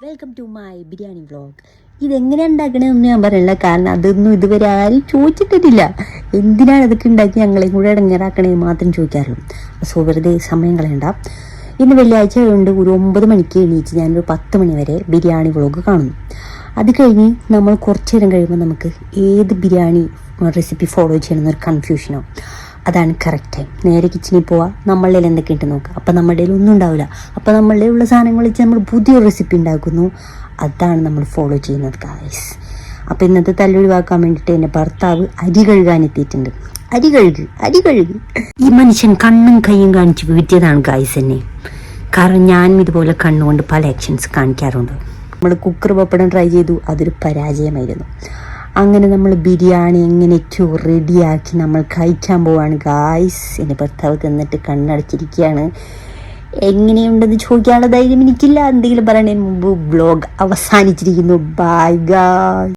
Welcome to my biryani vlog. ഇതെങ്ങനെയാണ് ഉണ്ടാക്കണമെന്ന് ഞാൻ പറയില്ല, കാരണം അതൊന്നും ഇതുവരെ ആരും ചോദിച്ചിട്ടില്ല. എന്തിനാണ് ഇതൊക്കെ ഉണ്ടാക്കി ഞങ്ങളെയും കൂടെ ഇടങ്ങേറാക്കണേന്ന് മാത്രം ചോദിക്കാറുള്ളൂ. സോ വെറുതെ സമയം കളയണ്ട. ഇന്ന് വെള്ളിയാഴ്ച കൊണ്ട് ഒരു 9 മണിക്ക് എണീച്ച് ഞാനൊരു 10 മണി വരെ ബിരിയാണി വ്ളോഗ് കാണുന്നു. അത് കഴിഞ്ഞ് നമ്മൾ കുറച്ച് നേരം കഴിയുമ്പോൾ നമുക്ക് ഏത് ബിരിയാണി റെസിപ്പി ഫോളോ ചെയ്യണമെന്നൊരു കൺഫ്യൂഷനോ. അതാണ് കറക്റ്റ് ടൈം. നേരെ കിച്ചണിൽ പോവാം, നമ്മളുടെ എന്തൊക്കെ ഉണ്ട് നോക്കുക. അപ്പം നമ്മളുടെ ഒന്നും ഉണ്ടാവില്ല. അപ്പോൾ നമ്മളുടെ ഉള്ള സാധനങ്ങൾ വെച്ച് നമ്മൾ പുതിയൊരു റെസിപ്പി ഉണ്ടാക്കുന്നു. അതാണ് നമ്മൾ ഫോളോ ചെയ്യുന്നത് ഗായ്സ്. അപ്പോൾ ഇന്നത്തെ തല്ലൊഴിവാക്കാൻ വേണ്ടിയിട്ട് എൻ്റെ ഭർത്താവ് അരി കഴുകാൻ എത്തിയിട്ടുണ്ട്. അരി കഴുകി ഈ മനുഷ്യൻ കണ്ണും കൈയും കാണിച്ച് വീട്ടിയതാണ് ഗായ്സ് എന്നെ. കാരണം ഞാനും ഇതുപോലെ കണ്ണുകൊണ്ട് പല ആക്ഷൻസ് കാണിക്കാറുണ്ട്. നമ്മൾ കുക്കർ പപ്പടം ട്രൈ ചെയ്തു, അതൊരു പരാജയമായിരുന്നു. അങ്ങനെ നമ്മൾ ബിരിയാണി എങ്ങനെയൊക്കെയോ റെഡിയാക്കി നമ്മൾ കഴിക്കാൻ പോവാണ് ഗായ്സ്. എൻ്റെ ഭർത്താവ് തിന്നിട്ട് കണ്ണടച്ചിരിക്കുകയാണ്. എങ്ങനെയുണ്ടെന്ന് ചോദിക്കാനുള്ള ധൈര്യം എനിക്കില്ല. എന്തെങ്കിലും പറയണതിന് മുമ്പ് വ്ളോഗ് അവസാനിച്ചിരിക്കുന്നു. Bye guys.